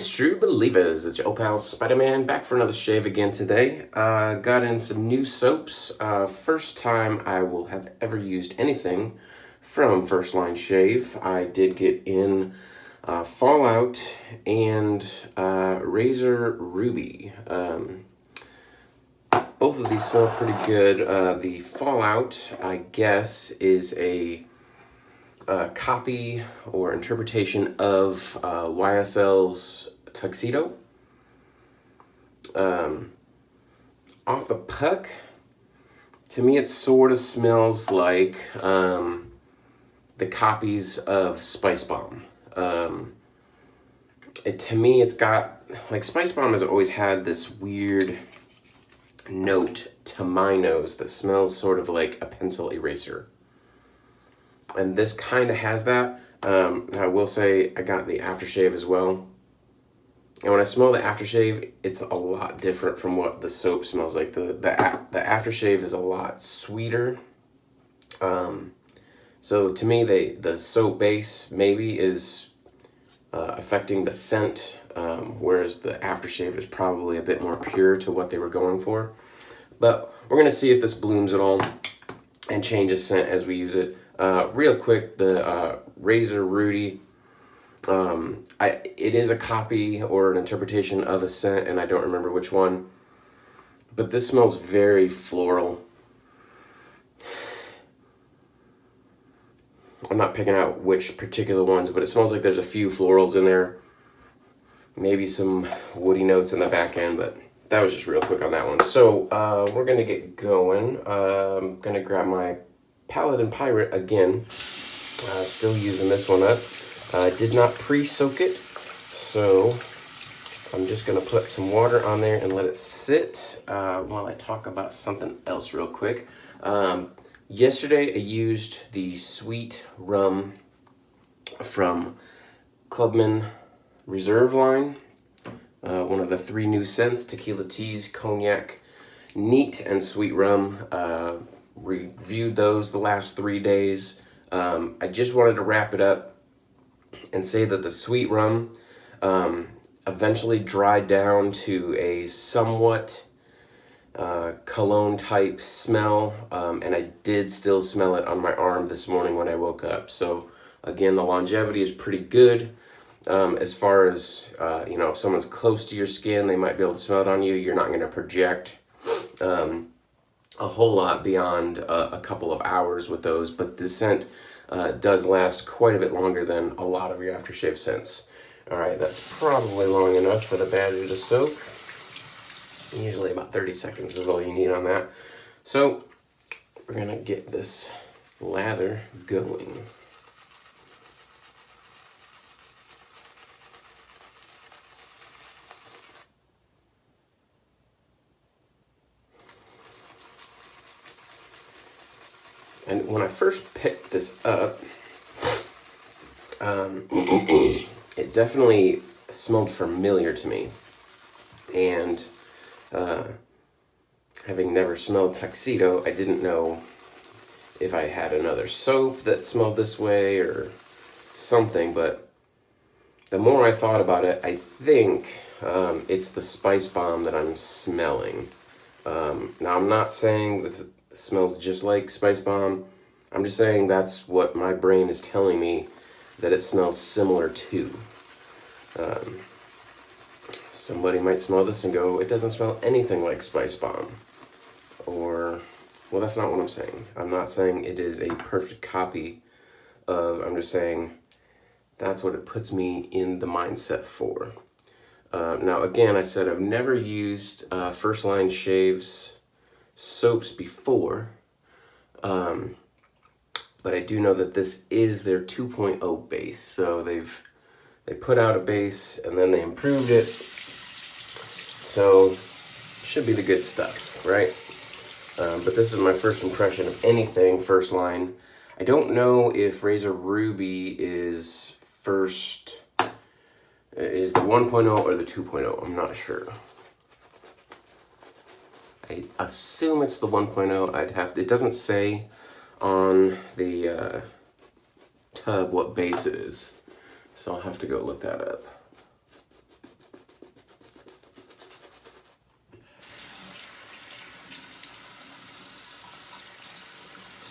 Greetings, true believers. It's your old pal Spider-Man back for another shave again today. Got in some new soaps. First time I will have ever used anything from First Line Shave. I did get in Fallout and Razor Ruby. Both of these smell pretty good. The Fallout, I guess, is a copy or interpretation of YSL's Tuxedo. Off the puck, to me it sort of smells like the copies of Spice Bomb. To me it's got, like, Spice Bomb has always had this weird note to my nose that smells sort of like a pencil eraser. And this kind of has that. I will say I got the aftershave as well. And when I smell the aftershave, it's a lot different from what the soap smells like. The aftershave is a lot sweeter. So to me, the soap base maybe is affecting the scent, whereas the aftershave is probably a bit more pure to what they were going for. But we're going to see if this blooms at all and changes scent as we use it. Real quick, the Razor Ruby, it is a copy or an interpretation of a scent, and I don't remember which one, but this smells very floral. I'm not picking out which particular ones, but it smells like there's a few florals in there, maybe some woody notes in the back end, but that was just real quick on that one. So we're gonna get going. I'm gonna grab my Paladin Pirate again. Still using this one up. Did not pre-soak it, so I'm just gonna put some water on there and let it sit while I talk about something else real quick. Yesterday I used the sweet rum from Clubman Reserve line, one of the 3 new scents: tequila, teas, cognac, neat, and sweet rum. Reviewed those the last 3 days. I just wanted to wrap it up and say that the sweet rum eventually dried down to a somewhat cologne type smell, and I did still smell it on my arm this morning when I woke up. So again, the longevity is pretty good. As far as if someone's close to your skin, they might be able to smell it on you. You're not going to project a whole lot beyond a couple of hours with those, but the scent does last quite a bit longer than a lot of your aftershave scents. All right, that's probably long enough for the badger to soak. Usually about 30 seconds is all you need on that. So we're gonna get this lather going. And when I first picked this up, it definitely smelled familiar to me. And having never smelled Tuxedo, I didn't know if I had another soap that smelled this way or something. But the more I thought about it, I think it's the Spice Bomb that I'm smelling. Now, I'm not saying that it smells just like Spice Bomb. I'm just saying that's what my brain is telling me that it smells similar to. Somebody might smell this and go, it doesn't smell anything like Spice Bomb. Or, well, that's not what I'm saying. I'm not saying it is a perfect copy of, I'm just saying that's what it puts me in the mindset for. Now, again, I said I've never used First Line Shave's soaps before, but I do know that this is their 2.0 base. So they put out a base and then they improved it. So should be the good stuff, right? But this is my first impression of anything First Line. I don't know if Razor Ruby is the 1.0 or the 2.0. I'm not sure. I assume it's the 1.0. It doesn't say on the tub what base it is, so I'll have to go look that up.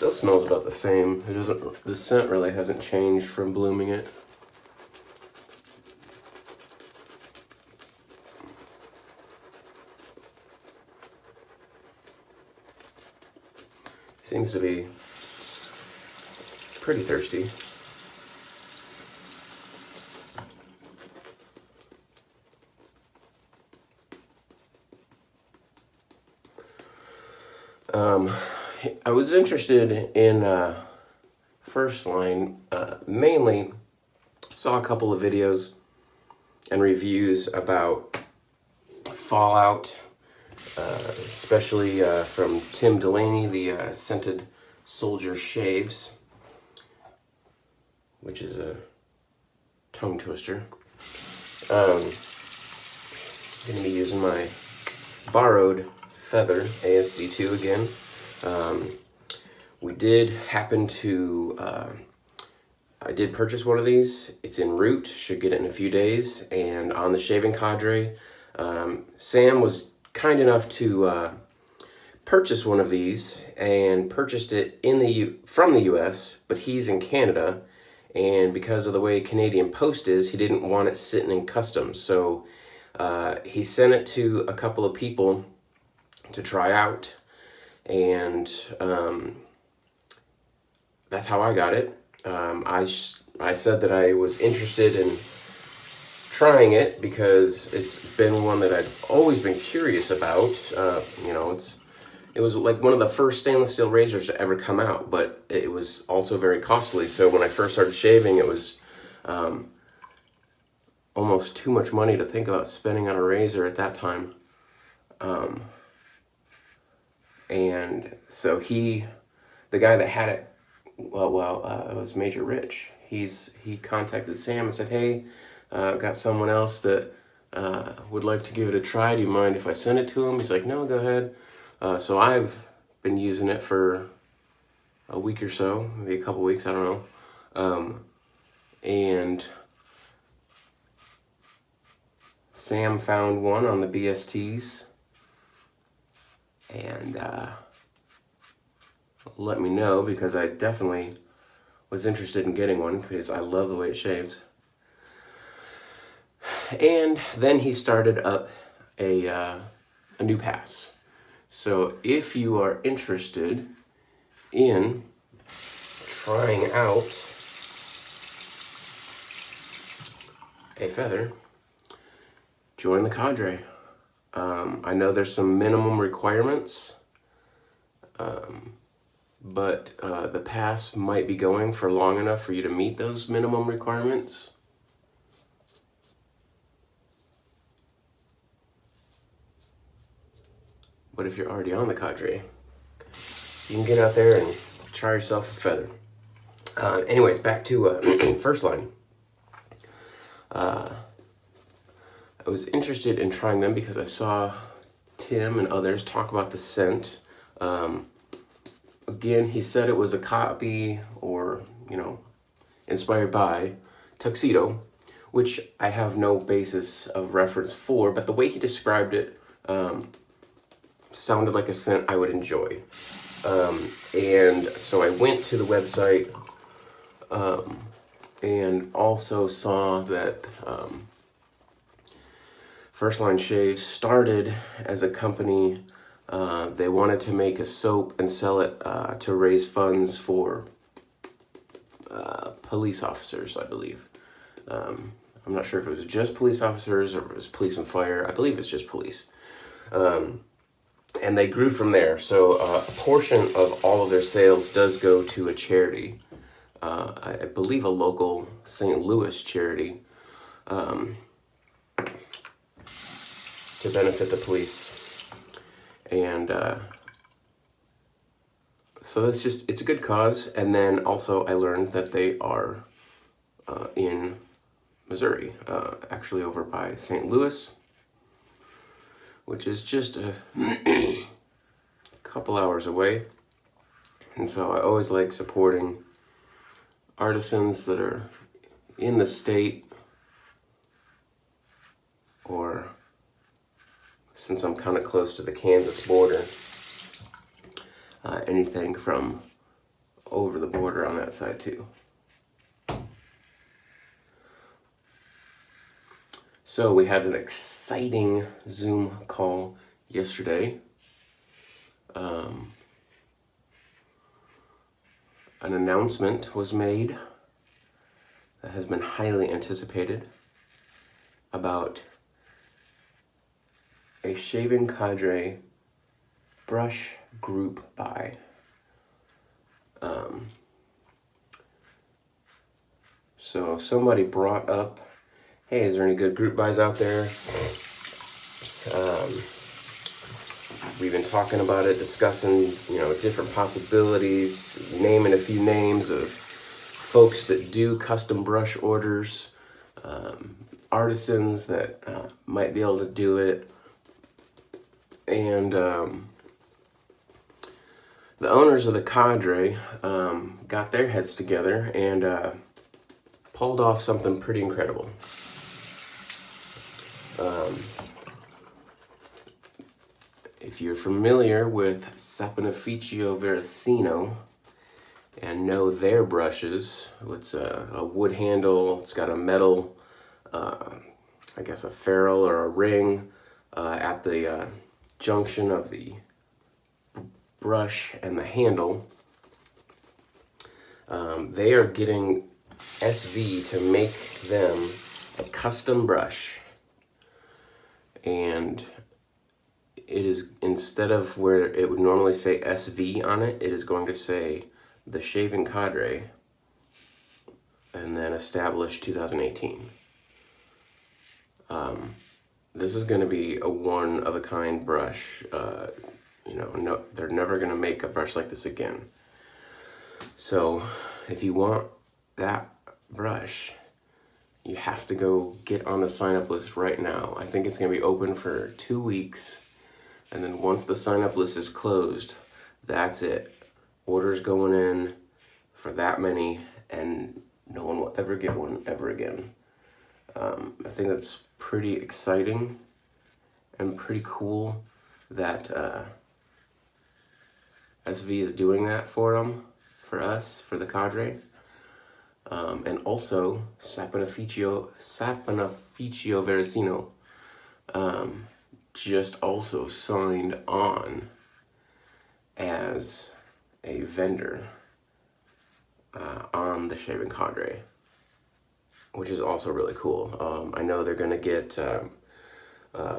Still smells about the same. It doesn't. The scent really hasn't changed from blooming it. Seems to be pretty thirsty. I was interested in First Line, mainly saw a couple of videos and reviews about Fallout, especially from Tim Delaney, the Scented Soldier Shaves, which is a tongue twister. I'm going to be using my borrowed Feather ASD2 again. We did happen to, I did purchase one of these. It's en route, should get it in a few days. And on the Shaving Cadre, Sam was kind enough to purchase one of these and purchased it from the US, but he's in Canada. And because of the way Canadian Post is, he didn't want it sitting in customs. So he sent it to a couple of people to try out, and that's how I got it. I said that I was interested in trying it because it's been one that I've always been curious about. It was like one of the first stainless steel razors to ever come out, but it was also very costly. So when I first started shaving, it was almost too much money to think about spending on a razor at that time. And so the guy that had it, it was Major Rich. He contacted Sam and said, "Hey, I've got someone else that would like to give it a try. Do you mind if I send it to him?" He's like, "No, go ahead." So I've been using it for a week or so, maybe a couple weeks, I don't know. And Sam found one on the BSTs and let me know, because I definitely was interested in getting one because I love the way it shaves. And then he started up a new pass. So if you are interested in trying out a Feather, join the Cadre. I know there's some minimum requirements, but the pass might be going for long enough for you to meet those minimum requirements. But if you're already on the Cadre, you can get out there and try yourself a Feather. Anyways, back to First Line. I was interested in trying them because I saw Tim and others talk about the scent. Again, he said it was a copy or, inspired by Tuxedo, which I have no basis of reference for, but the way he described it sounded like a scent I would enjoy. And so I went to the website and also saw that First Line Shaves started as a company. They wanted to make a soap and sell it to raise funds for police officers, I believe. I'm not sure if it was just police officers or if it was police and fire. I believe it's just police. And they grew from there. So a portion of all of their sales does go to a charity. I believe a local St. Louis charity to benefit the police. And so it's a good cause. And then also I learned that they are in Missouri, actually over by St. Louis, which is just a couple hours away. And so I always like supporting artisans that are in the state, or since I'm kind of close to the Kansas border, anything from over the border on that side too. So we had an exciting Zoom call yesterday. An announcement was made that has been highly anticipated about a Shaving Cadre brush group buy. So somebody brought up, hey, is there any good group buys out there? We've been talking about it, discussing, different possibilities, naming a few names of folks that do custom brush orders, artisans that might be able to do it. And the owners of the Cadre got their heads together and pulled off something pretty incredible. If you're familiar with Saponificio Varesino and know their brushes, it's a wood handle, it's got a metal, I guess a ferrule or a ring at the junction of the brush and the handle. They are getting SV to make them a custom brush, and it is, instead of where it would normally say SV on it, it is going to say the Shaving Cadre and then established 2018. This is going to be a one-of-a-kind brush. No, they're never going to make a brush like this again. So if you want that brush, you have to go get on the sign-up list right now. I think it's going to be open for 2 weeks. And then once the sign-up list is closed, that's it. Orders going in for that many, and no one will ever get one ever again. I think that's pretty exciting and pretty cool that SV is doing that for them, for us, for the Cadre. And also Saponificio Varesino just also signed on as a vendor on the Shaving Cadre, which is also really cool. I know they're going to get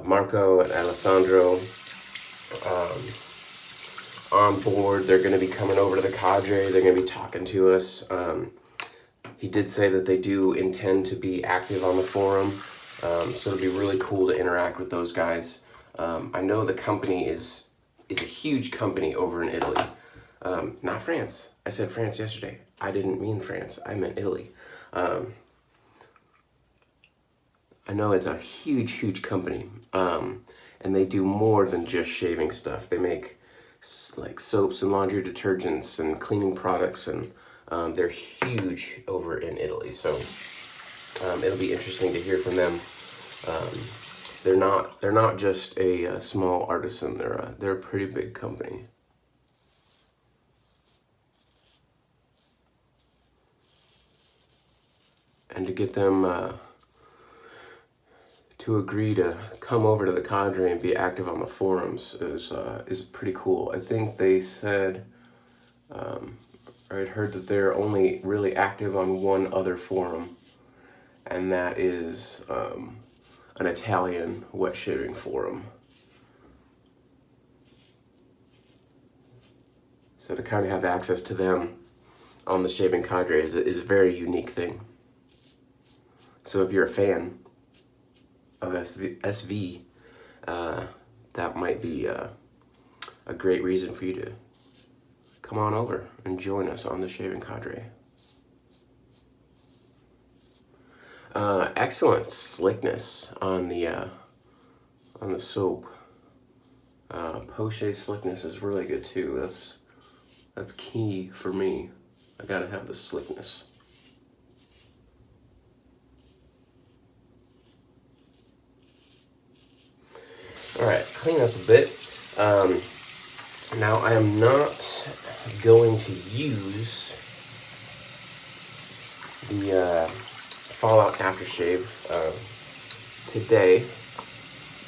Marco and Alessandro on board. They're going to be coming over to the Cadre. They're going to be talking to us. He did say that they do intend to be active on the forum, so it'll be really cool to interact with those guys. I know the company is a huge company over in Italy. Not France. I said France yesterday. I didn't mean France. I meant Italy. I know it's a huge, huge company, and they do more than just shaving stuff. They make like soaps and laundry detergents and cleaning products, and they're huge over in Italy. So it'll be interesting to hear from them. They're not just a small artisan. They're a pretty big company. And to get them to agree to come over to the Cadre and be active on the forums is pretty cool. I think they said, I heard that they're only really active on one other forum, and that is an Italian wet shaving forum. So to kind of have access to them on the Shaving Cadre is a very unique thing. So if you're a fan of SV, that might be a great reason for you to come on over and join us on the Shaving Cadre. Excellent slickness on the soap. Poche slickness is really good too. That's key for me. I gotta have the slickness. All right, clean up a bit. Now I am not going to use the Fallout aftershave today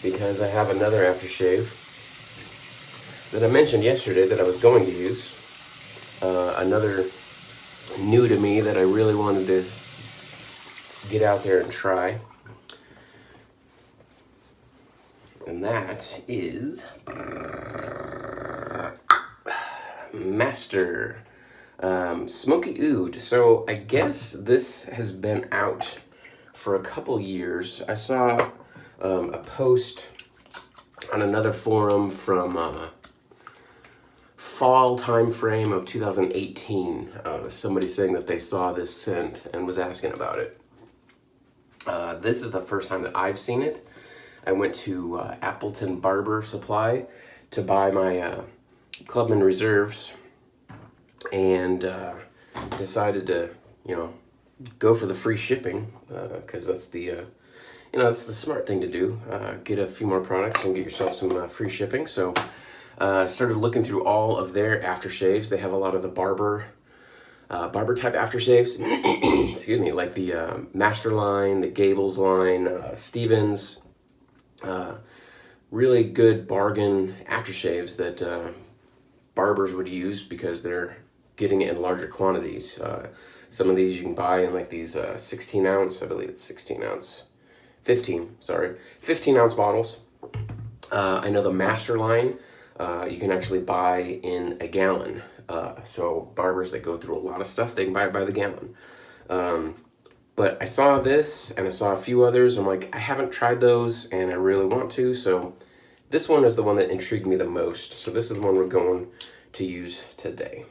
because I have another aftershave that I mentioned yesterday that I was going to use. Another new to me that I really wanted to get out there and try. And that is Master Smokey Oud. So I guess this has been out for a couple years. I saw a post on another forum from fall time frame of 2018. Somebody saying that they saw this scent and was asking about it. This is the first time that I've seen it. I went to Appleton Barber Supply to buy my Clubman Reserves and decided to, go for the free shipping because that's the, that's the smart thing to do. Get a few more products and get yourself some free shipping. So started looking through all of their aftershaves. They have a lot of the barber type aftershaves. Excuse me, like the Master line, the Gables line, Stevens. Really good bargain aftershaves that barbers would use because they're getting it in larger quantities. Some of these you can buy in like these 16 ounce, I believe it's 16 ounce, 15 ounce bottles. I know the Master line, you can actually buy in a gallon. So barbers that go through a lot of stuff, they can buy it by the gallon. But I saw this and I saw a few others. I'm like, I haven't tried those and I really want to. So this one is the one that intrigued me the most. So this is the one we're going to use today.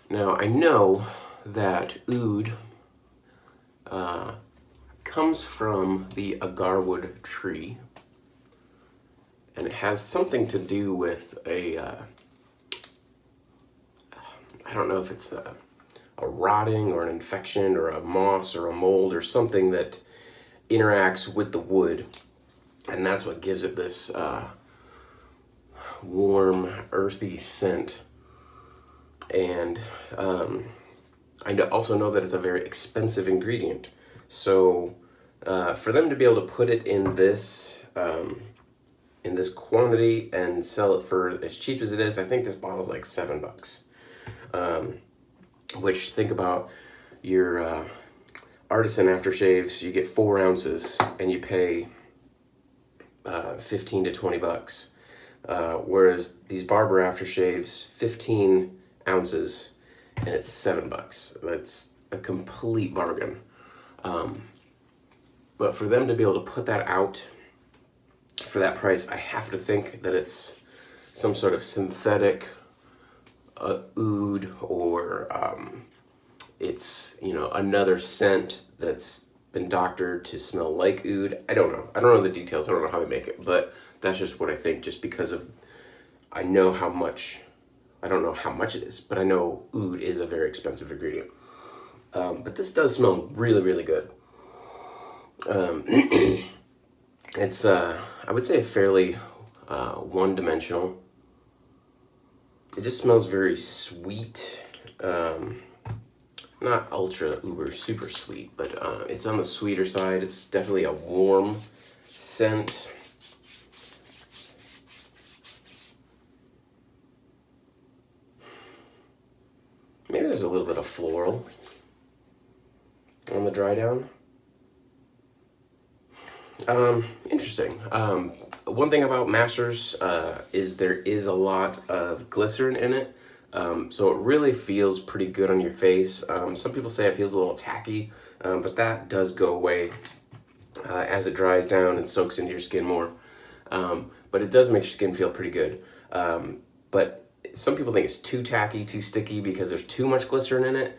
Now I know that oud comes from the agarwood tree, and it has something to do with I don't know if it's a rotting or an infection or a moss or a mold or something that interacts with the wood, and that's what gives it this warm, earthy scent. And I also know that it's a very expensive ingredient. So for them to be able to put it in this quantity and sell it for as cheap as it is, I think this bottle's like $7. Which, think about your artisan aftershaves, you get 4 ounces and you pay 15 to 20 bucks. Whereas these barber aftershaves, 15 ounces and it's $7. That's a complete bargain. But for them to be able to put that out for that price, I have to think that it's some sort of synthetic oud, or it's another scent that's been doctored to smell like oud. I don't know the details. I don't know how they make it, but that's just what I think, just because of I don't know how much it is, but I know oud is a very expensive ingredient. But this does smell really, really good. It's I would say fairly one-dimensional. It just smells very sweet. Not ultra uber super sweet, but it's on the sweeter side. It's definitely a warm scent. Maybe there's a little bit of floral on the dry down. Interesting. One thing about Masters is there is a lot of glycerin in it, so it really feels pretty good on your face. Some people say it feels a little tacky, but that does go away as it dries down and soaks into your skin more. But it does make your skin feel pretty good. But some people think it's too tacky, too sticky because there's too much glycerin in it.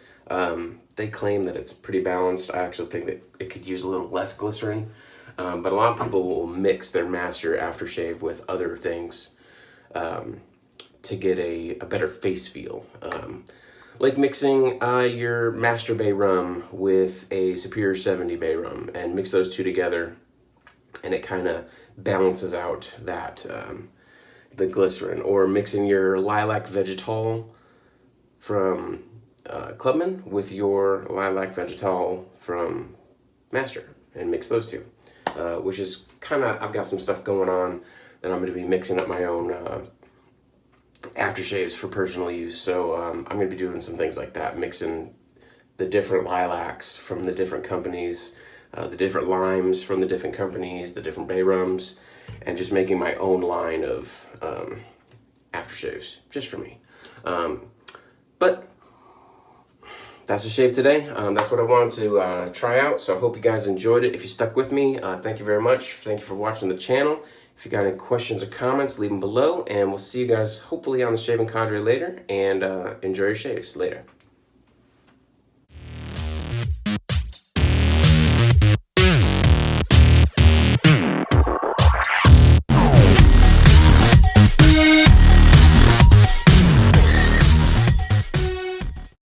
They claim that it's pretty balanced. I actually think that it could use a little less glycerin. But a lot of people will mix their Master aftershave with other things to get a better face feel. Like mixing your Master Bay rum with a Superior 70 Bay rum and mix those two together. and it kind of balances out that the glycerin. Or mixing your lilac vegetal from Clubman with your lilac vegetal from Master, and mix those two, which is kind of, I've got some stuff going on that I'm going to be mixing up my own aftershaves for personal use. So I'm going to be doing some things like that, mixing the different lilacs from the different companies, the different limes from the different companies, the different bay rums, and just making my own line of aftershaves just for me. But that's the shave today. That's what I wanted to try out. So I hope you guys enjoyed it. If you stuck with me, thank you very much. Thank you for watching the channel. If you got any questions or comments, leave them below, and we'll see you guys hopefully on the Shaving Cadre later, and enjoy your shaves later.